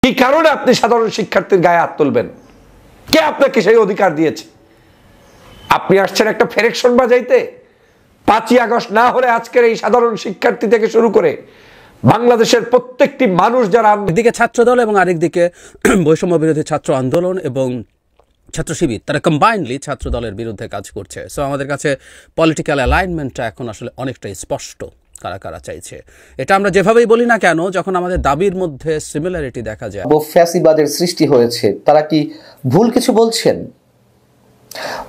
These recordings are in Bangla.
কি কারণে আপনি সাধারণ শিক্ষার্থীর গায়ে হাত তুলবেন? কে আপনাকে সেই অধিকার দিয়েছে? আপনি আসছেন একটা ফেরেকশন বাজাইতে। 5ই আগস্ট না হলে আজকের এই সাধারণ শিক্ষার্থী থেকে শুরু করে বাংলাদেশের প্রত্যেকটি মানুষ যারা একদিকে ছাত্রদল এবং আরেকদিকে বৈষম্য বিরোধী ছাত্র আন্দোলন এবং ছাত্র শিবির, তারা কম্বাইন্ডলি ছাত্র দলের বিরুদ্ধে কাজ করছে। সো আমাদের কাছে পলিটিক্যাল অ্যালাইনমেন্টটা এখন আসলে অনেকটাই স্পষ্ট কারা কারা চাইছে। এটা আমরা যেভাবেই বলি না কেন, যখন আমাদের দাবির মধ্যে সিমিলারিটি দেখা যায়। ফ্যাসিবাদের সৃষ্টি হয়েছে, তারা কি ভুল কিছু বলছেন?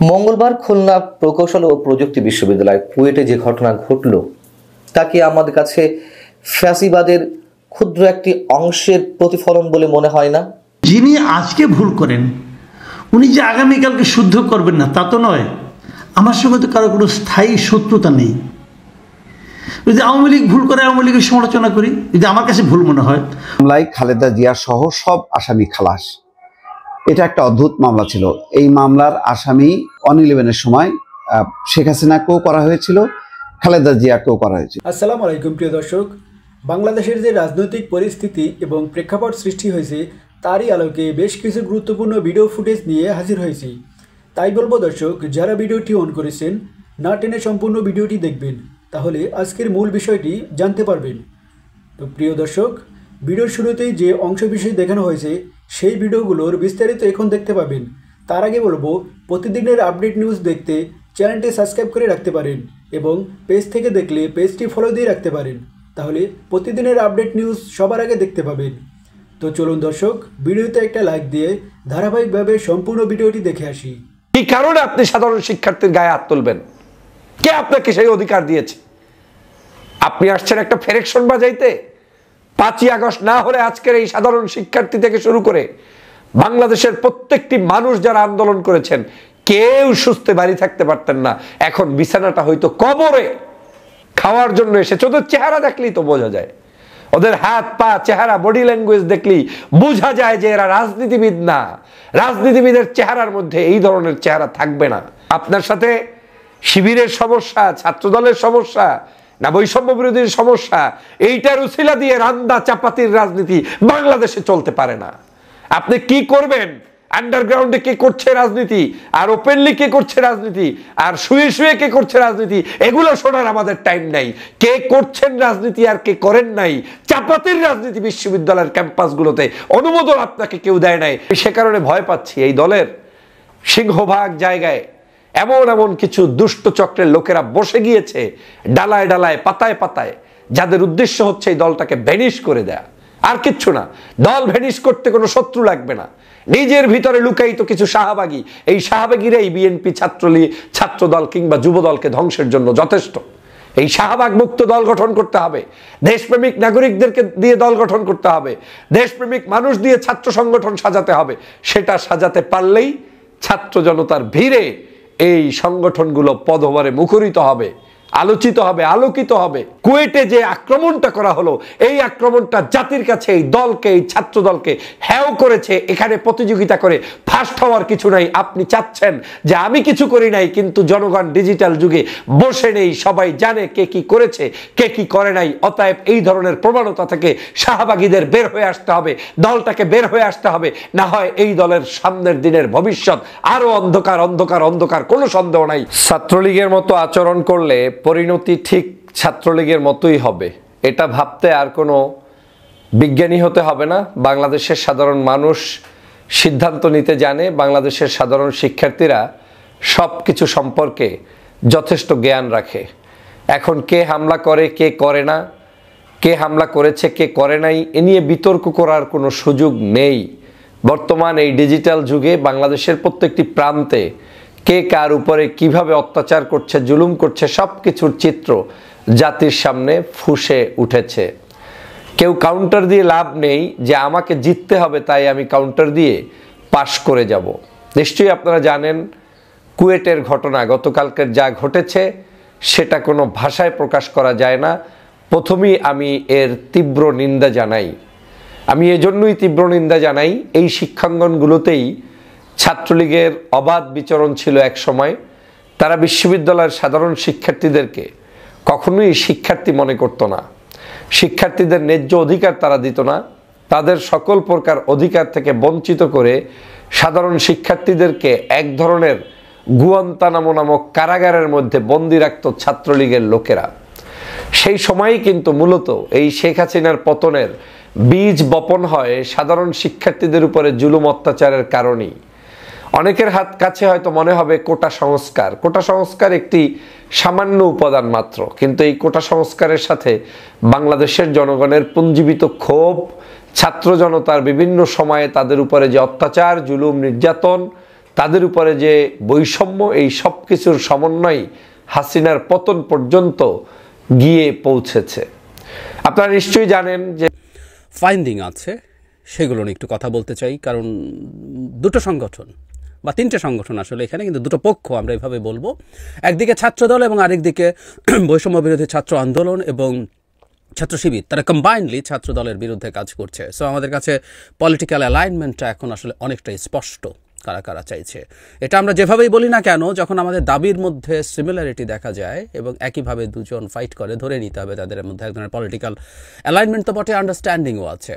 মঙ্গলবার খুলনা প্রকৌশল ও প্রযুক্তি বিশ্ববিদ্যালয় কুয়েটে যে ঘটনা ঘটল, তা কি আমাদের কাছে ফ্যাসিবাদের ক্ষুদ্র একটি অংশের প্রতিফলন বলে মনে হয় না? যিনি আজকে ভুল করেন উনি যে আগামীকালকে শুদ্ধ করবেন না তা তো নয়। আমার সঙ্গে তো কারো কোনো স্থায়ী শত্রুতা নেই। যদি আওয়ামী লীগ ভুল করে আওয়ামী লীগের সমালোচনা করি, যদি আমার কাছে ভুল মনে হয়। মামলায় খালেদা জিয়া সহ সব আসামি খালাস। এটা একটা অদ্ভুত মামলা ছিল। এই মামলার আসামি 111-এর সময় শেখ হাসিনাকেও করা হয়েছিল, খালেদা জিয়াকেও করা হয়েছিল। আসসালামু আলাইকুম প্রিয় দর্শক, বাংলাদেশের যে রাজনৈতিক পরিস্থিতি এবং প্রেক্ষাপট সৃষ্টি হয়েছে তারই আলোকে বেশ কিছু গুরুত্বপূর্ণ ভিডিও ফুটেজ নিয়ে হাজির হয়েছি। তাই বলবো দর্শক, যারা ভিডিওটি অন করেছেন না টেনে সম্পূর্ণ ভিডিওটি দেখবেন, তাহলে আজকের মূল বিষয়টি জানতে পারবেন। তো প্রিয় দর্শক, ভিডিওর শুরুতেই যে অংশ বিষয় দেখানো হয়েছে সেই ভিডিওগুলোর বিস্তারিত এখন দেখতে পাবেন। তার আগে বলবো, প্রতিদিনের আপডেট নিউজ দেখতে চ্যানেলটি সাবস্ক্রাইব করে রাখতে পারেন এবং পেজ থেকে দেখলে পেজটি ফলো দিয়ে রাখতে পারেন, তাহলে প্রতিদিনের আপডেট নিউজ সবার আগে দেখতে পাবেন। তো চলুন দর্শক, ভিডিওতে একটা লাইক দিয়ে ধারাবাহিকভাবে সম্পূর্ণ ভিডিওটি দেখে আসি। কি কারণে আপনি সাধারণ শিক্ষার্থীর গায়ে হাত তুলবেন? কে আপনাকে সেই অধিকার দিয়েছে? আপনি আসছেন একটা ফেরেকশন বাজাইতে। 5ই আগস্ট না হলে আজকের এই সাধারণ শিক্ষার্থী থেকে শুরু করে বাংলাদেশের প্রত্যেকটি মানুষ যারা আন্দোলন করেছেন, কেউ সুস্থে বাড়ি থাকতে পারতেন না। এখন বিছানাটা হয়তো কবরে খাওয়ার জন্য এসেছে। ওদের চেহারা দেখলেই তো বোঝা যায়, ওদের হাত পা চেহারা বডি ল্যাঙ্গুয়েজ দেখলেই বোঝা যায় যে এরা রাজনীতিবিদ না। রাজনীতিবিদের চেহারার মধ্যে এই ধরনের চেহারা থাকবে না। আপনার সাথে শিবিরের সমস্যা, ছাত্রদলের সমস্যা, না বৈষম্য বিরোধীর সমস্যা, এইটার উছিলা দিয়ে রান্দা চাপাতির রাজনীতি বাংলাদেশে চলতে পারে না। আপনি কি করবেন? আন্ডারগ্রাউন্ডে কে করছে রাজনীতি, আর ওপেনলি কে করছে রাজনীতি, আর শুয়ে শুয়ে কে করছে রাজনীতি, এগুলো শোনার আমাদের টাইম নাই। কে করছেন রাজনীতি আর কে করেন নাই, চাপাতির রাজনীতি বিশ্ববিদ্যালয়ের ক্যাম্পাসগুলোতে অনুমোদন আপনাকে কেউ দেয় নাই। সে কারণে ভয় পাচ্ছি এই দলের সিংহভাগ জায়গায় এমন এমন কিছু দুষ্ট চক্রের লোকেরা বসে গিয়েছে ডালায় ডালায় পাতায় পাতায়, যাদের উদ্দেশ্য হচ্ছে এই দলটাকে ভ্যানিশ করে দেয়া, আর কিচ্ছু না। দল ভ্যানিশ করতে কোনো শত্রু লাগবে না, নিজের ভিতরে লুকায়িত কিছু শাহবাগী, এই শাহবাগীরাই বিএনপি, ছাত্রদল কিংবা যুবদলকে ধ্বংসের জন্য যথেষ্ট। এই শাহবাগ মুক্ত দল গঠন করতে হবে, দেশপ্রেমিক নাগরিকদেরকে দিয়ে দল গঠন করতে হবে, দেশপ্রেমিক মানুষ দিয়ে ছাত্র সংগঠন সাজাতে হবে। সেটা সাজাতে পারলেই ছাত্র জনতার ভিড়ে এই সংগঠনগুলো পদভারে মুখরিত হবে, আলোচিত হবে, আলোকিত হবে। কুয়েটে যে আক্রমণটা করা হলো, এই আক্রমণটা জাতির কাছে এই দলকে, এই ছাত্র দলকে হেয় করেছে। এখানে প্রতিযোগিতা করে ফার্স্ট হওয়ার কিছু নাই। আপনি চাচ্ছেন যে আমি কিছু করি নাই, কিন্তু জনগণ ডিজিটাল যুগে বসে নেই, সবাই জানে কে কি করেছে কে কি করে নাই। অতএব এই ধরনের প্রবণতা থেকে শাহবাগীদের বের হয়ে আসতে হবে, দলটাকে বের হয়ে আসতে হবে, না হয় এই দলের সামনের দিনের ভবিষ্যৎ আরো অন্ধকার অন্ধকার অন্ধকার, কোনো সন্দেহ নাই। ছাত্রলীগের মতো আচরণ করলে পরিণতি ঠিক ছাত্রলীগের মতোই হবে, এটা ভাবতে আর কোনো বিজ্ঞানী হতে হবে না। বাংলাদেশের সাধারণ মানুষ সিদ্ধান্ত নিতে জানে, বাংলাদেশের সাধারণ শিক্ষার্থীরা সব কিছু সম্পর্কে যথেষ্ট জ্ঞান রাখে। এখন কে হামলা করে কে করে না, কে হামলা করেছে কে করে নাই, এ নিয়ে বিতর্ক করার কোনো সুযোগ নেই। বর্তমান এই ডিজিটাল যুগে বাংলাদেশের প্রত্যেকটি প্রান্তে কে কার উপরে কিভাবে অত্যাচার করছে, জুলুম করছে, সব কিছুর চিত্র জাতির সামনে ফুসে উঠেছে। কেউ কাউন্টার দিয়ে লাভ নেই যে আমাকে জিততে হবে তাই আমি কাউন্টার দিয়ে পাশ করে যাব। নিশ্চয়ই আপনারা জানেন কুয়েটের ঘটনা, গতকালকের যা ঘটেছে সেটা কোনো ভাষায় প্রকাশ করা যায় না। প্রথমেই আমি এর তীব্র নিন্দা জানাই। আমি এজন্যই তীব্র নিন্দা জানাই, এই শিক্ষাঙ্গনগুলোতেই ছাত্রলীগের অবাধ বিচরণ ছিল এক সময়। তারা বিশ্ববিদ্যালয়ের সাধারণ শিক্ষার্থীদেরকে কখনোই শিক্ষার্থী মনে করত না, শিক্ষার্থীদের ন্যায্য অধিকার তারা দিত না। তাদের সকল প্রকার অধিকার থেকে বঞ্চিত করে সাধারণ শিক্ষার্থীদেরকে এক ধরনের গুয়ান্তানামো নামক কারাগারের মধ্যে বন্দি রাখত ছাত্রলীগের লোকেরা। সেই সময়ই কিন্তু মূলত এই শেখ হাসিনার পতনের বীজ বপন হয় সাধারণ শিক্ষার্থীদের উপরে জুলুম অত্যাচারের কারণেই। অনেকের কাছে হয়তো মনে হবে কোটা সংস্কার একটি সামান্য উপাদান মাত্র, কিন্তু এই কোটা সংস্কারের সাথে বাংলাদেশের জনগণের পুঞ্জীবিত ক্ষোভ, ছাত্র জনতার বিভিন্ন সময়ে তাদের উপরে যে অত্যাচার, জুলুম, নির্যাতন, তাদের উপরে যে বৈষম্য, এই সব কিছুর সমন্বয় হাসিনার পতন পর্যন্ত গিয়ে পৌঁছেছে। আপনারা নিশ্চয়ই জানেন যে ফাইন্ডিং আছে, সেগুলো নিয়ে একটু কথা বলতে চাই। কারণ দুটো সংগঠন বা তিনটে সংগঠন আসলে এখানে, কিন্তু দুটো পক্ষ আমরা এইভাবে বলবো। একদিকে ছাত্রদল এবং আরেকদিকে বৈষম্য বিরোধী ছাত্র আন্দোলন এবং ছাত্র শিবির, তারা কম্বাইন্ডলি ছাত্র দলের বিরুদ্ধে কাজ করছে। সো আমাদের কাছে পলিটিক্যাল অ্যালাইনমেন্টটা এখন আসলে অনেকটাই স্পষ্ট কারা কারা চাইছে। এটা আমরা যেভাবেই বলি না কেন, যখন আমাদের দাবির মধ্যে সিমিলারিটি দেখা যায় এবং একইভাবে দুজন ফাইট করে, ধরে নিতে হবে তাদের মধ্যে এক ধরনের পলিটিক্যাল অ্যালাইনমেন্ট তো বটে, আন্ডারস্ট্যান্ডিংও আছে।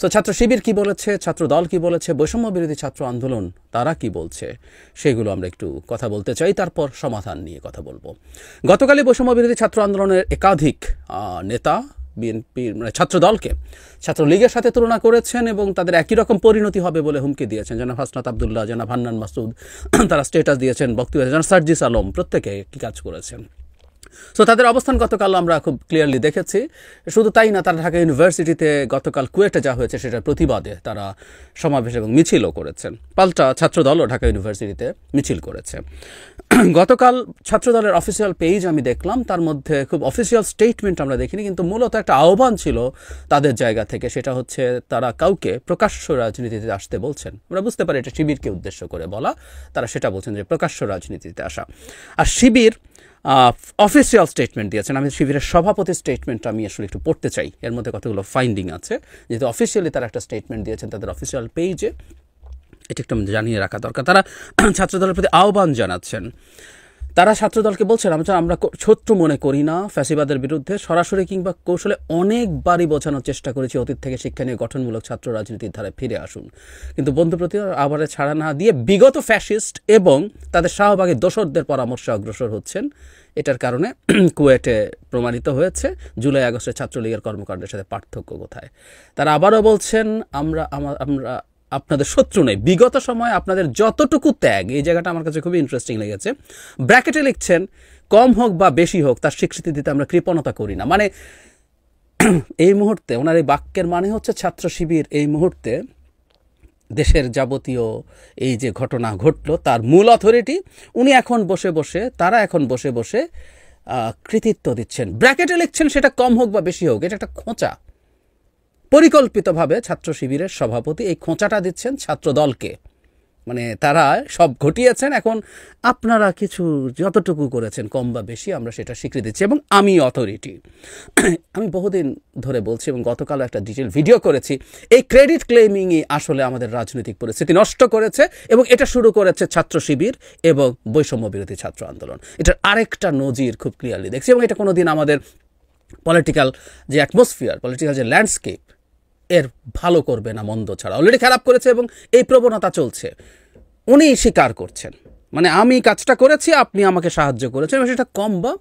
সো ছাত্র শিবির কী বলেছে, ছাত্র দল কী বলেছে, বৈষম্য বিরোধী ছাত্র আন্দোলন তারা কি বলছে, সেগুলো আমরা একটু কথা বলতে চাই, তারপর সমাধান নিয়ে কথা বলবো। গতকালই বৈষম্য বিরোধী ছাত্র আন্দোলনের একাধিক নেতা বিএনপির মানে ছাত্রদলকে ছাত্রলীগের সাথে তুলনা করেছেন এবং তাদের একই রকম পরিণতি হবে বলে হুমকি দিয়েছেন। জনাব হাসনাত আবদুল্লাহ, জনাব হান্নান মাসুদ তারা স্টেটাস দিয়েছেন, বক্তব্য দিয়েছেন, জনাব সার্জিস আলম প্রত্যেকে কি কাজ করেছেন। সো তাদের অবস্থান গতকাল আমরা খুব ক্লিয়ারলি দেখেছি। শুধু তাই না, তারা ঢাকা ইউনিভার্সিটিতে গতকাল কুয়েটে যা হয়েছে সেটার প্রতিবাদে তারা সমাবেশ এবং মিছিলও করেছেন। পাল্টা ছাত্রদলও ঢাকা ইউনিভার্সিটিতে মিছিল করেছে। গতকাল ছাত্রদলের অফিসিয়াল পেজ আমি দেখলাম, তার মধ্যে খুব অফিসিয়াল স্টেটমেন্ট আমরা দেখিনি, কিন্তু মূলত একটা আহ্বান ছিল তাদের জায়গা থেকে। সেটা হচ্ছে তারা কাউকে প্রকাশ্য রাজনীতিতে আসতে বলছেন। আমরা বুঝতে পারি এটা শিবিরকে উদ্দেশ্য করে বলা, তারা সেটা বলছেন যে প্রকাশ্য রাজনীতিতে আসা। আর শিবির অফিসিয়াল স্টেটমেন্ট দিয়েছেন। আমি শিবিরের সভাপতির স্টেটমেন্টটা আমি আসলে একটু পড়তে চাই, এর মধ্যে কতগুলো ফাইন্ডিং আছে, যেহেতু অফিসিয়ালি তারা একটা স্টেটমেন্ট দিয়েছেন তাদের অফিসিয়াল পেজে, এটা একটু জানিয়ে রাখা দরকার। তারা ছাত্রদলের প্রতি আহ্বান জানাচ্ছেন। তারা ছাত্রদলকে বলছেন, আমরা শত্রু মনে করি না ফ্যাসিবাদের বিরুদ্ধে, সরাসরি কিংবা কৌশলে অনেকবারই বোঝানোর চেষ্টা করেছি অতীত থেকে শিক্ষা নিয়ে গঠনমূলক ছাত্র রাজনীতির ধারায় ফিরে আসুন, কিন্তু বন্ধুপ্রতি আবার ছাড়া না দিয়ে বিগত ফ্যাসিস্ট এবং তাদের শাহবাগী দোসরদের পরামর্শে অগ্রসর হচ্ছেন। এটার কারণে কুয়েটে প্রমাণিত হয়েছে জুলাই আগস্টের ছাত্রলীগের কর্মকাণ্ডের সাথে পার্থক্য কোথায়। তারা আবারও বলছেন, আমরা আপনাদের শত্রু নেই, বিগত সময়ে আপনাদের যতটুকু ত্যাগ, এই জায়গাটা আমার কাছে খুবই ইন্টারেস্টিং লেগেছে। ব্র্যাকেটে লিখছেন, কম হোক বা বেশি হোক তার স্বীকৃতি দিতে আমরা কৃপণতা করি না। মানে এই মুহূর্তে ওনার এই বাক্যের মানে হচ্ছে ছাত্র শিবির এই মুহূর্তে দেশের যাবতীয় এই যে ঘটনা ঘটলো তার মূল অথরিটি তারা এখন বসে বসে কৃতিত্ব দিচ্ছেন। ব্র্যাকেটে লিখছেন সেটা কম হোক বা বেশি হোক, এটা একটা খোঁচা। পরিকল্পিতভাবে ছাত্র শিবিরের সভাপতি এই খোঁচাটা দিচ্ছেন ছাত্র দলকে, মানে তারা সব ঘটিয়েছেন, এখন আপনারা কিছু যতটুকু করেছেন কম বা বেশি আমরা সেটা স্বীকৃতি দিচ্ছি এবং আমি অথরিটি। আমি বহুদিন ধরে বলছি এবং গতকাল একটা ডিটেল ভিডিও করেছি, এই ক্রেডিট ক্লেমিংই আসলে আমাদের রাজনৈতিক পরিস্থিতি নষ্ট করেছে এবং এটা শুরু করেছে ছাত্র শিবির এবং বৈষম্য বিরোধী ছাত্র আন্দোলন। এটার আরেকটা নজির খুব ক্লিয়ারলি দেখছি এবং এটা কোনোদিন আমাদের পলিটিক্যাল যে অ্যাটমসফিয়ার, পলিটিক্যাল যে ল্যান্ডস্কেপ এর ভালো করবে না, মন্দ ছাড়া অলরেডি খারাপ করেছে এবং এই প্রবণতা চলছে। উনি স্বীকার করছেন, মানে আমি কাজটা করেছি, আপনি আমাকে সাহায্য করেছেন এবং সেটা কম বা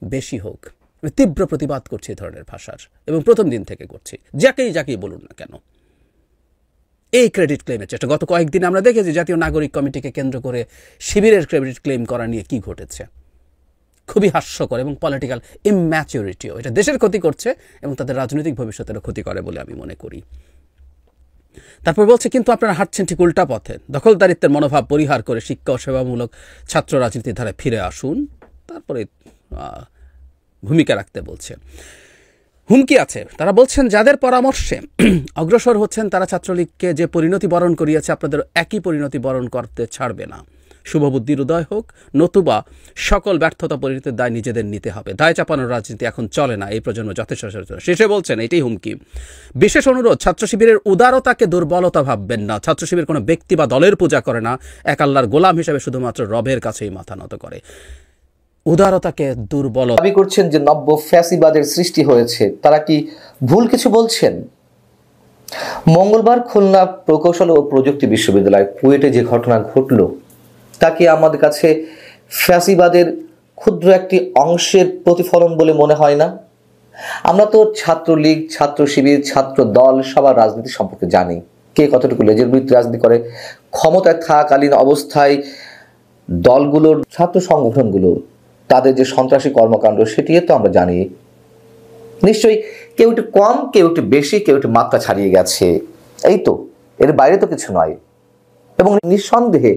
বেশি হোক। আমি তীব্র প্রতিবাদ করছি এই ধরনের ভাষার এবং প্রথম দিন থেকে করছি, যাকেই বলুন না কেন। এই ক্রেডিট ক্লেমের চেষ্টা গত কয়েকদিন আমরা দেখেছি জাতীয় নাগরিক কমিটিকে কেন্দ্র করে শিবিরের ক্রেডিট ক্লেম করা নিয়ে কি ঘটেছে, খুবই হাস্যকর এবং পলিটিক্যাল ইম্যাচুরিটিও। এটা দেশের ক্ষতি করছে এবং তাদের রাজনৈতিক ভবিষ্যতেরও ক্ষতি করে বলে আমি মনে করি। তারপর বলছে, কিন্তু আপনারা হাঁটছেন ঠিক উল্টা পথে, দখলদারিত্বের মনোভাব পরিহার করে শিক্ষা ও সেবামূলক ছাত্র রাজনীতির ধারায় ফিরে আসুন। তারপরে ভূমিকা রাখতে বলছে, হুমকি আছে। তারা বলছেন, যাদের পরামর্শে অগ্রসর হচ্ছেন তারা ছাত্রলীগকে যে পরিণতি বরণ করিয়েছে আপনাদের একই পরিণতি বরণ করতে ছাড়বে না। শুভবুদ্ধির উদয় হোক, নতুবা সকল ব্যর্থতা পরিণতির দায় নিজেদের নিতে হবে। দায় চাপানোর রাজনীতি এখন চলে না, এই প্রজন্ম যথেষ্ট সচেতন। শেষে বলছেন, এটাই হুমকি। বিশেষ অনুরোধ, ছাত্র শিবিরের উদারতাকে দুর্বলতা ভাববেন না। ছাত্র শিবির কোনো ব্যক্তি বা দলের পূজা করে না, এক আল্লাহর গোলাম হিসেবে শুধুমাত্র রবের কাছেই মাথা নত করে। উদারতাকে দুর্বলতা দাবি করছেন যে নব্য ফ্যাসিবাদের সৃষ্টি হয়েছে, তারা কি ভুল কিছু বলছেন? মঙ্গলবার খুলনা প্রকৌশল ও প্রযুক্তি বিশ্ববিদ্যালয় কুয়েটে যে ঘটনা ঘটল তা কি আমাদের কাছে ফ্যাসিবাদের ক্ষুদ্র একটি অংশের প্রতিফলন বলে মনে হয় না? আমরা তো ছাত্রলীগ, ছাত্র শিবির, ছাত্র দল সবার রাজনীতি সম্পর্কে জানি, কে কতটুকু লেজের বিরুদ্ধে রাজনীতি করে। ক্ষমতায় থাকাকালীন অবস্থায় দলগুলোর, ছাত্র সংগঠনগুলো তাদের যে সন্ত্রাসী কর্মকাণ্ড সেটিও তো আমরা জানি। নিশ্চয়ই কেউ একটু কম, কেউ একটু বেশি, কেউ একটু মাত্রা ছাড়িয়ে গেছে, এই তো, এর বাইরে তো কিছু নয়। এবং নিঃসন্দেহে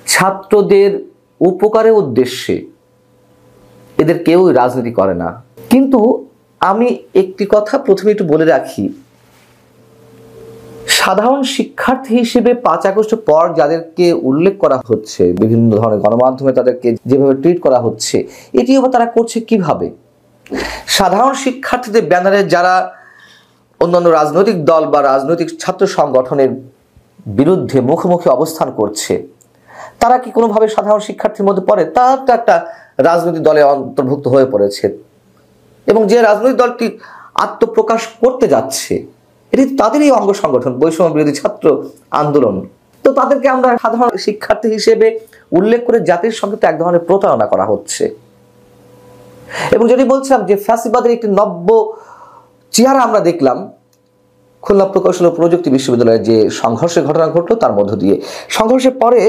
ছাত্রদের উপকারের উদ্দেশ্যে এদের কেউ রাজনীতি করে না। কিন্তু আমি একটি কথা প্রথমে একটু বলে রাখি, সাধারণ শিক্ষার্থী হিসেবে 5 আগস্ট পর যাদেরকে উল্লেখ করা হচ্ছে, বিভিন্ন ধরনের গণমাধ্যমে তাদেরকে যেভাবে ট্রিট করা হচ্ছে, এটিও বা তারা করছে কিভাবে? সাধারণ শিক্ষার্থীদের ব্যানারে যারা অন্যান্য রাজনৈতিক দল বা রাজনৈতিক ছাত্র সংগঠনের বিরুদ্ধে মুখোমুখি অবস্থান করছে, তারা কি কোনোভাবে সাধারণ শিক্ষার্থীর মধ্যে পড়ে? তারা তো একটা রাজনৈতিক দলে অন্তর্ভুক্ত হয়ে পড়েছে, এবং যে রাজনৈতিক দলটি আত্মপ্রকাশ করতে যাচ্ছে এটি তাদেরই অঙ্গ সংগঠন, বৈষম্য বিরোধী ছাত্র আন্দোলন। তো তাদেরকে আমরা সাধারণ শিক্ষার্থী হিসেবে উল্লেখ করে জাতির সঙ্গে তো এক ধরনের প্রতারণা করা হচ্ছে। এবং যদি বলছিলাম যে ফ্যাসিবাদের একটি নব্য চেহারা আমরা দেখলাম খুলনা প্রকৌশল ও প্রযুক্তি বিশ্ববিদ্যালয়ে যে সংঘর্ষের ঘটনা ঘটলো তার মধ্য দিয়ে। সংঘর্ষের পরে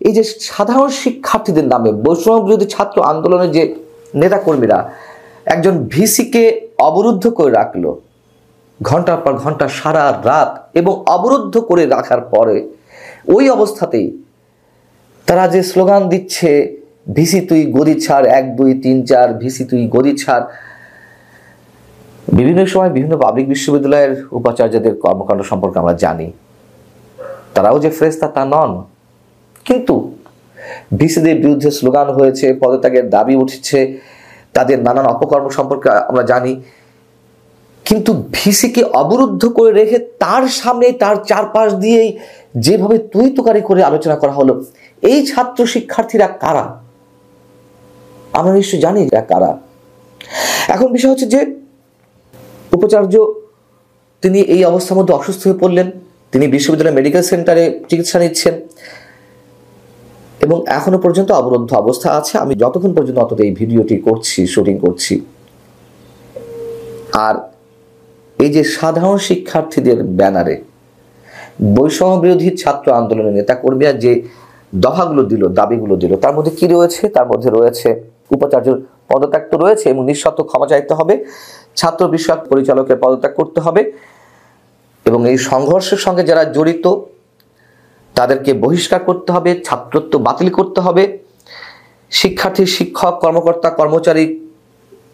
এই যে সাধারণ শিক্ষার্থীদের নামে বৈষম্য বিরোধী ছাত্র আন্দোলনের যে নেতাকর্মীরা একজন ভিসিকে অবরুদ্ধ করে রাখলো ঘন্টার পর ঘন্টা, সারা রাত, এবং অবরুদ্ধ করে রাখার পরে ওই অবস্থাতেই তারা যে স্লোগান দিচ্ছে, ভিসি তুই গদি ছাড়, 1 2 3 4, ভিসি তুই গদি ছাড়। বিভিন্ন সময় বিভিন্ন পাবলিক বিশ্ববিদ্যালয়ের উপাচার্যদের কর্মকাণ্ড সম্পর্কে আমরা জানি, তারাও যে ফেরেশতা তা নন। কিন্তু ভিসিদের বিরুদ্ধে স্লোগান হয়েছে, পদত্যাগের দাবি উঠেছে, তাদের নানান অপকর্ম সম্পর্কে আমরা জানি। কিন্তু ভিসিকে অবরুদ্ধ করে রেখে তার সামনে, তার চারপাশ দিয়েই যেভাবে তুই তুকারি করে আলোচনা করা হলো, এই ছাত্র শিক্ষার্থীরা কারা? আমরা নিশ্চয় জানি এরা কারা। এখন বিষয় হচ্ছে যে উপাচার্য তিনি এই অবস্থার মধ্যে অসুস্থ হয়ে পড়লেন, তিনি বিশ্ববিদ্যালয় মেডিকেল সেন্টারে চিকিৎসা নিচ্ছেন এবং এখনো পর্যন্ত অবরুদ্ধ অবস্থা আছে। আমি যতক্ষণ পর্যন্ত অন্তত এই ভিডিওটি করছি, শুটিং করছি। আর এই যে সাধারণ শিক্ষার্থীদের ব্যানারে বৈষম্য বিরোধী ছাত্র আন্দোলনের নেতাকর্মীরা যে দফাগুলো দিল, দাবিগুলো দিল, তার মধ্যে কি রয়েছে? তার মধ্যে রয়েছে উপাচার্যের পদত্যাগ তো রয়েছে, এবং নিঃশর্ত ক্ষমা চাইতে হবে, ছাত্র বিষয়ক পরিচালকের পদত্যাগ করতে হবে, এবং এই সংঘর্ষের সঙ্গে যারা জড়িত তাদেরকে বহিষ্কার করতে হবে, ছাত্রত্ব বাতিল করতে হবে। শিক্ষার্থী, শিক্ষক, কর্মকর্তা, কর্মচারী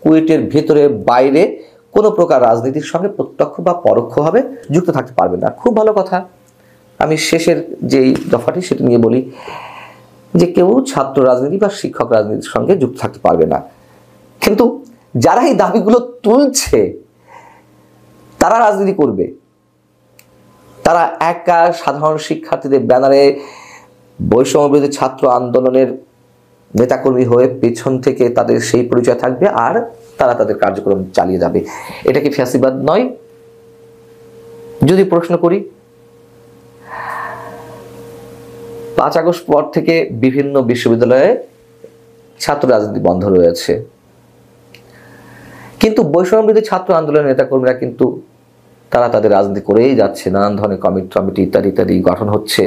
কুয়েটের ভেতরে বাইরে কোনো প্রকার রাজনীতির সঙ্গে প্রত্যক্ষ বা পরোক্ষভাবে যুক্ত থাকতে পারবে না। খুব ভালো কথা। আমি শেষের যেই দফাটি সেটা নিয়ে বলি যে কেউ ছাত্র রাজনীতি বা শিক্ষক রাজনীতির সঙ্গে যুক্ত থাকতে পারবে না। কিন্তু যারা এই দাবিগুলো তুলছে তারা রাজনীতি করবে, তারা একা সাধারণ শিক্ষার্থীদের ব্যানারে বৈষম্য বিরোধী ছাত্র আন্দোলনের নেতাকর্মী হয়ে পেছন থেকে তাদের সেই পরিচয় থাকবে আর তারা তাদের কার্যক্রম চালিয়ে যাবে। এটা কি ফ্যাসিবাদ নয়? যদি প্রশ্ন করি, 5 আগস্ট পর থেকে বিভিন্ন বিশ্ববিদ্যালয়ে ছাত্র রাজনীতি বন্ধ রয়েছে, কিন্তু বৈষম্য বিরোধী ছাত্র আন্দোলনের নেতাকর্মীরা কিন্তু তারা তাদের রাজনীতি করেই যাচ্ছে। নানান ধরনের কমিটি ইত্যাদি ইত্যাদি গঠন হচ্ছে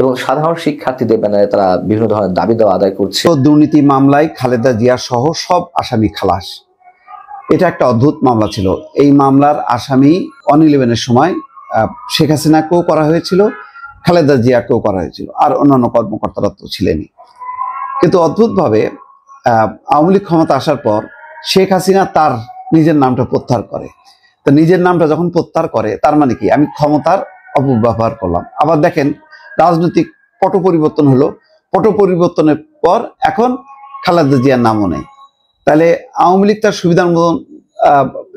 এবং সাধারণ শিক্ষার্থীদের ব্যানারে তারা বিভিন্ন ধরনের দাবি দেওয়া আদায় করছে। দুর্নীতি মামলায় খালেদা জিয়া সহ সব আসামি খালাস। এটা একটা অদ্ভুত মামলা ছিল। এই মামলার আসামি 111-এর সময় শেখ হাসিনাকেও করা হয়েছিল, খালেদা জিয়াকেও করা হয়েছিল, আর অন্যান্য কর্মকর্তারা তো ছিলেনই। কিন্তু অদ্ভুতভাবে আওয়ামী লীগ ক্ষমতা আসার পর শেখ হাসিনা তার নিজের নামটা প্রত্যাহার করে। তো নিজের নামটা যখন প্রত্যাহার করে তার মানে কি, আমি ক্ষমতার অপব্যবহার করলাম। আবার দেখেন রাজনৈতিক পট পরিবর্তন হলো, পট পরিবর্তনের পর এখন খালেদা জিয়ার নামও নেই। তাহলে আওয়ামী লীগ তার সুবিধার মতন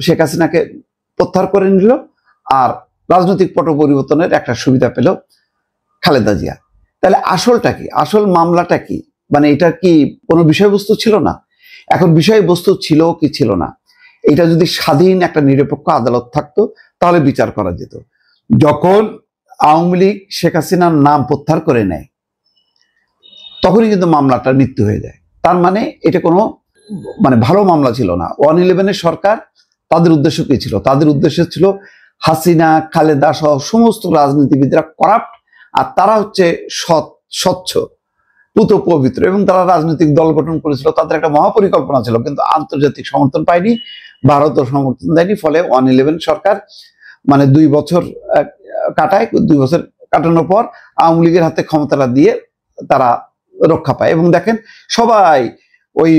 শেখ হাসিনাকে প্রত্যাহার করে নিল, আর রাজনৈতিক পট পরিবর্তনের একটা সুবিধা পেল খালেদা জিয়া। তাহলে আসলটা কি? আসল মামলাটা কি? মানে এটা কি কোনো বিষয়বস্তু ছিল না? এখন বিষয়বস্তু ছিল কি ছিল না, এটা যদি স্বাধীন একটা নিরপেক্ষ আদালত থাকতো তাহলে বিচার করা যেত। যখন আওয়ামী লীগ শেখ হাসিনার নাম প্রত্যাহার করে নেয় তখনই কিন্তু মামলাটার মৃত্যু হয়ে যায়। তার মানে এটা কোনো ভালো মামলা ছিল না। 111 সরকার তাদের উদ্দেশ্য কি ছিল? তাদের উদ্দেশ্য ছিল হাসিনা, খালেদা সহ সমস্ত রাজনীতিবিদরা করাপ্ট, আর তারা হচ্ছে স্বচ্ছ, পুত পবিত্র, এবং তারা রাজনৈতিক দল গঠন করেছিল। তাদের একটা মহাপরিকল্পনা ছিল, কিন্তু আন্তর্জাতিক সমর্থন পায়নি, ভারতও সমর্থন দেয়নি। ফলে 111 সরকার 2 বছর কাটায়। 2 বছর কাটানোর পর আওয়ামী লীগের হাতে ক্ষমতাটা দিয়ে তারা রক্ষা পায়। এবং দেখেন সবাই ওই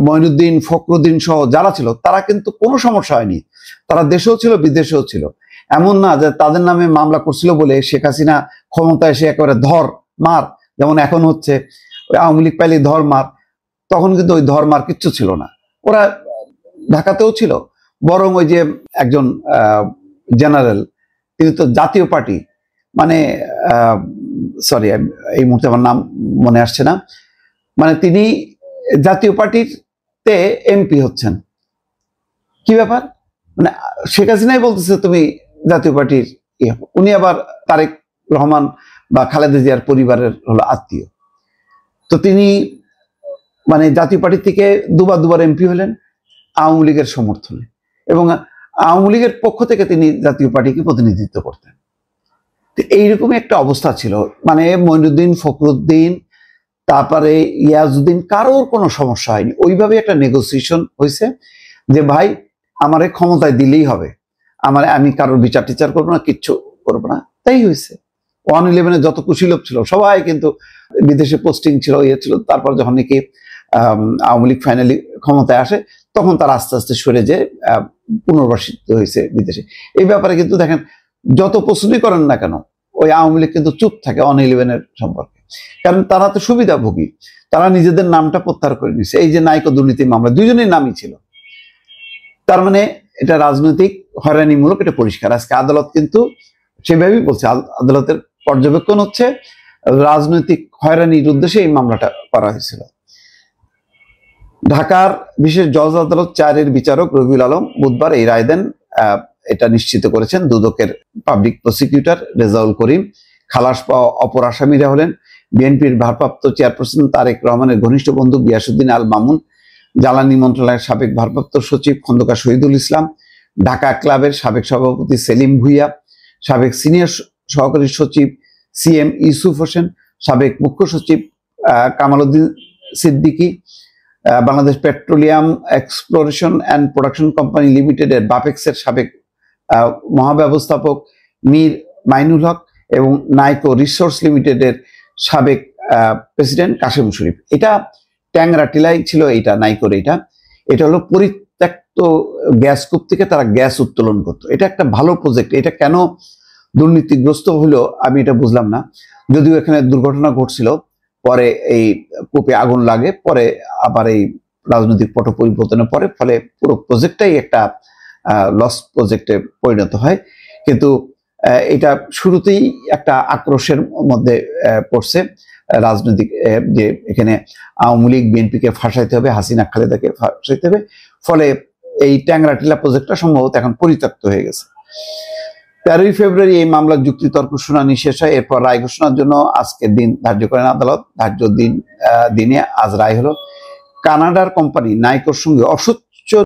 মঈনুদ্দিন, ফখরুদ্দিন সহ যারা ছিল তারা কিন্তু কোনো সমস্যা হয়নি। তারা দেশেও ছিল, বিদেশেও ছিল। এমন না যে তাদের নামে মামলা করছিল বলে শেখ হাসিনা ক্ষমতায় এসে একেবারে ধর মার, যেমন এখন হচ্ছে আওয়ামী লীগ পাইলে ধর মার, তখন কিন্তু ওই ধর মার কিচ্ছু ছিল না। ওরা ঢাকাতেও ছিল, বরং ওই যে একজন জেনারেল, তিনি তো জাতীয় পার্টি সরি এই মুহূর্তে আমার নাম মনে আসছে না, তিনি জাতীয় পার্টিতে এমপি হচ্ছেন। কি ব্যাপার? শেখ হাসিনাই বলতেছে তুমি জাতীয় পার্টির উনি আবার তারেক রহমান বা খালেদা জিয়ার পরিবারের হলো আত্মীয়। তো তিনি জাতীয় পার্টি থেকে দুবার এমপি হলেন আওয়ামী লীগের সমর্থনে, এবং আওয়ামী লীগের পক্ষ থেকে তিনি জাতীয় পার্টিকে প্রতিনিধিত্ব করতেন। তো এইরকমই একটা অবস্থা ছিল। মঈনুদ্দিন, ফখরুদ্দিন, তারপরে ইয়াজউদ্দিন, কারোর কোনো সমস্যা হয়নি। ওইভাবে একটা নেগোসিয়েশন হয়েছে যে ভাই আমারে ক্ষমতায় দিলেই হবে, আমি কারোর বিচার টিচার করবো না, কিচ্ছু করবো না। তাই হয়েছে। 111 যত কুশীলব ছিল সবাই কিন্তু বিদেশে পোস্টিং ছিল, ছিল। তারপর যখন নাকি আওয়ামী লীগ ফাইনালি ক্ষমতায় আসে তখন তারা আস্তে আস্তে সরে যে পুনর্বাসিত হয়েছে বিদেশে। এই ব্যাপারে কিন্তু দেখেন যত প্রশ্নই করেন না কেন ওই আওয়ামী লীগ কিন্তু চুপ থাকে 111 সম্পর্কে, কারণ তারা তো সুবিধাভোগী। তারা নিজেদের নামটা প্রত্যাহার করে নিচ্ছে। এই যে নাইকো দুর্নীতি মামলা, দুইজনের নামই ছিল। তার এটা রাজনৈতিক হয়রানিমূলক, এটা পরিষ্কার। আজকে আদালত কিন্তু সেভাবেই বলছে, আদালতের পর্যবেক্ষণ হচ্ছে রাজনৈতিক হয়রানির উদ্দেশ্যে এই মামলাটা করা হয়েছিল। ঢাকার বিশেষ জজ আদালত 4-এর বিচারক রবিউল আলম বুধবার এই রায় দেন। এটা নিশ্চিত করেছেন দুদকের পাবলিক প্রসিকিউটর রেজাউল করিম। খালাস পাওয়া অপর আসামিরা হলেন বিএনপির ভারপ্রাপ্ত চেয়ারপারসন তারেক রহমানের ঘনিষ্ঠ বন্ধু গিয়াসউদ্দিন আল মামুন, জ্বালানি মন্ত্রণালয়ের সাবেক ভারপ্রাপ্ত সচিব খন্দকার শহীদুল ইসলাম, ঢাকা ক্লাবের সাবেক সভাপতি সেলিম ভুইয়া, সাবেক সিনিয়র সহকারী সচিব CM ইউসুফ হোসেন, সাবেক মুখ্য সচিব Kamaluddin Siddiqui, Bangladesh petroleum exploration and production company লিমিটেডের বাপেক্সের সাবেক মহাব্যবস্থাপক মীর মাইনুল হক এবং নাইকো রিসোর্স লিমিটেডের সাবেক প্রেসিডেন্ট কাশেম শরীফ। এটা ট্যাংরা টিলাই ছিল, এইটা নাইকোর। এটা হলো পরিত্যক্ত গ্যাস কূপ থেকে তারা গ্যাস উত্তোলন করতো। এটা একটা ভালো প্রজেক্ট। এটা কেন দুর্নীতিগ্রস্ত হলো আমি এটা বুঝলাম না, যদিও এখানে দুর্ঘটনা ঘটছিল, পরে এই কূপে আগুন লাগে, পরে আবার এই রাজনৈতিক পট পরিবর্তনের পরে ফলে পুরো প্রজেক্টটাই একটা লস প্রজেক্টে পরিণত হয়। কিন্তু এটা শুরুতেই একটা আক্রোশের মধ্যে পড়ছে রাজনৈতিক, যে এখানে আওয়ামী লীগ বিএনপিকে ফাঁসাইতে হবে, হাসিনা খালেদাকে ফাঁসাইতে হবে। ফলে এই ট্যাংরা টিলা প্রজেক্টটা সম্ভবত এখন পরিত্যক্ত হয়ে গেছে। 13ই ফেব্রুয়ারি এই মামলার যুক্তিতর্ক শুনানি শেষ হয়। এরপর রায় ঘোষণার জন্য আজকের দিন ধার্য করেন আদালত। ধার্য দিনে আজ রায় হলো কানাডার কোম্পানি নাইকোর সঙ্গে অসৎ